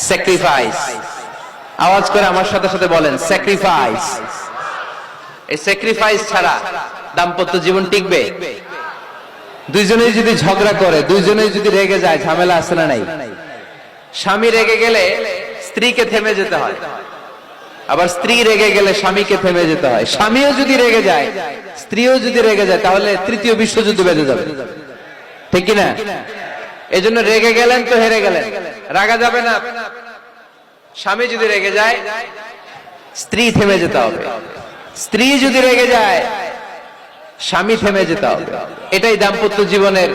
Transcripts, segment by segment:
Sacrifice. আওয়াজ করে আমার সাথে সাথে বলেন স্যাক্রিফাইস। এই স্যাক্রিফাইস ছাড়া দাম্পত্য জীবন টিকবে? দুইজনেই যদি ঝগড়া করে, দুইজনেই যদি রেগে যায়, ঝামেলা আছে না নাই? স্বামী রেগে গেলে স্ত্রীকে থেমে যেতে হয়, আবার স্ত্রী রেগে গেলে স্বামীকে থেমে যেতে হয়। স্বামীও যদি রেগে যায়, স্ত্রীও যদি রেগে যায়, তাহলে তৃতীয় বিশ্বযুদ্ধ বেঁধে যাবে, ঠিক কিনা? এই জন্য রেগে গেলেন তো হেরে গেলেন, রাগা যাবে না। স্বামী যদি রেগে যায়, স্ত্রী থেমে যেতে হবে। স্ত্রী যদি রেগে যায়, স্বামী থেমে যেতে হবে। এটাই দাম্পত্য জীবনের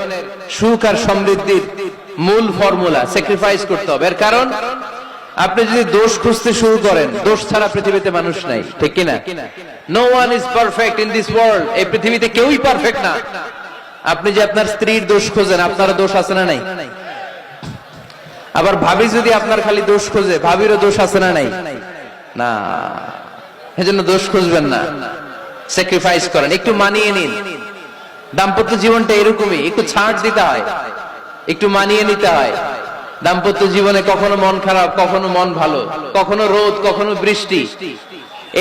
সুখ আর সমৃদ্ধির মূল ফর্মুলা। স্যাক্রিফাইস করতে হবে। এর কারণ, আপনি যদি দোষ খুঁজতে শুরু করেন, দোষ ছাড়া পৃথিবীতে মানুষ নাই, ঠিক কিনা? No one is perfect in this world. এই পৃথিবীতে কেউই পারফেক্ট না। আপনি যে আপনার স্ত্রীর দোষ খোঁজেন, আপনারও দোষ আছে না নাই? আবার ভাবি যদি আপনার খালি দোষ খোঁজে, ভাবিরও দোষ আছে না নাই? না, এজন্য দোষ খুঁজবেন না, স্যাক্রিফাইস করেন, একটু মানিয়ে নিন। দাম্পত্য জীবনটা এরকমই, একটু ছাড় দিতে হয়, একটু মানিয়ে নিতে হয়। দাম্পত্য জীবনে কখনো মন খারাপ, কখনো মন ভালো, কখনো রোদ, কখনো বৃষ্টি,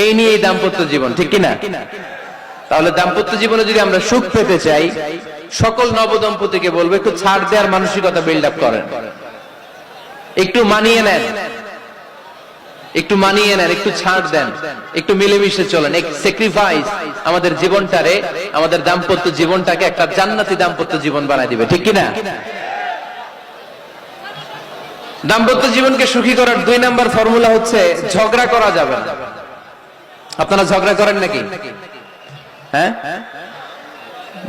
এই নিয়েই দাম্পত্য জীবন, ঠিক কিনা? তাহলে দাম্পত্য জীবনে যদি আমরা সুখ পেতে চাই, সকল নবদম্পতিকে বলবো একটু ছাড় দেওয়ার মানসিকতা বিল্ড আপ করেন, একটু মানিয়ে নেন, একটু মানিয়ে নেন, একটু ছাড় দেন, একটু মিলেমিশে চলেন। এক স্যাক্রিফাইস আমাদের জীবনটারে, আমাদের দাম্পত্য জীবনটাকে একটা জান্নাতি দাম্পত্য জীবন বানায় দিবে, ঠিক কিনা? দাম্পত্য জীবনকে সুখী করার 2 নাম্বার ফর্মুলা হচ্ছে ঝগড়া করা যাবে না। আপনারা ঝগড়া করেন নাকি? হ্যাঁ,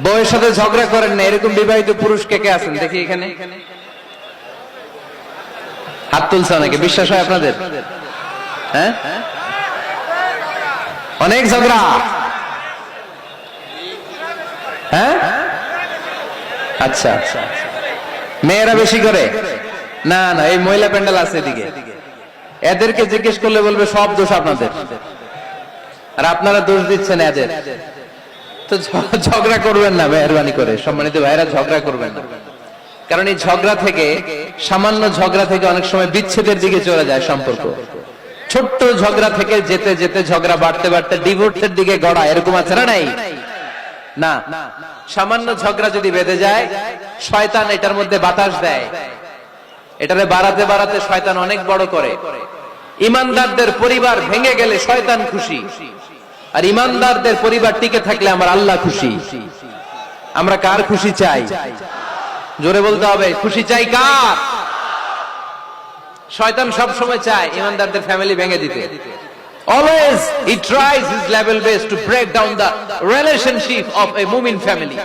বউয়ের সাথে ঝগড়া করেন না এরকম বিবাহিত পুরুষ কে কে আছেন দেখি এখানে? হাত তুলছে অনেকে, বিশ্বাস হয় আপনাদের? হ্যাঁ, অনেক ঝগড়া। হ্যাঁ, আচ্ছা, মেয়েরা বেশি করে? না না, এই মহিলা প্যান্ডেল আছে এদিকে, এদেরকে জিজ্ঞেস করলে বলবে সব দোষ আপনাদের, আর আপনারা দোষ দিচ্ছেন এদের। তো ঝগড়া করবেন না মেহরবানি করে, সম্মানিত ভাইরা, ঝগড়া করবেন না। কারণ এই ঝগড়া থেকে, সামান্য ঝগড়া থেকে অনেক সময় বিচ্ছেদের দিকে চলে যায় সম্পর্ক। ছোট্ট ঝগড়া থেকে যেতে যেতে ঝগড়া বাড়তে বাড়তে ডিভোর্সের দিকে গড়া, এরকম আছে না নাই? না, সামান্য ঝগড়া যদি বেঁধে যায়, শয়তান এটার মধ্যে বাতাস দেয়, এটারে বাড়াতে বাড়াতে শয়তান অনেক বড় করে। ইমানদারদের পরিবার ভেঙে গেলে শয়তান খুশি, আর ইমানদারদের পরিবার টিকে থাকলে আমার আল্লাহ খুশি। আমরা কার খুশি চাই? জোরে বলতে হবে, খুশি চাই কার? শয়তান সব সময় চায় ইমানদারদের ফ্যামিলি ভেঙে দিতে। Always he tries his level best to break down the relationship of a mu'min family.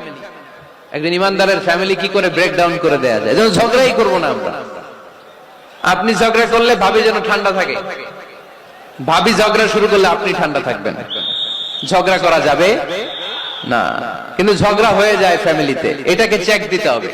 একজন ইমানদারের ফ্যামিলি কি করে ব্রেক ডাউন করে দেয়া যায়? যেন ঝগড়াই করব না আমরা। আপনি ঝগড়া করলে ভাবি যেন ঠান্ডা থাকে, ভাবি ঝগড়া শুরু করলে আপনি ঠান্ডা থাকবেন। ঝগড়া করা যাবে না, কিন্তু ঝগড়া হয়ে যায় ফ্যামিলিতে, এটাকে চেক দিতে হবে।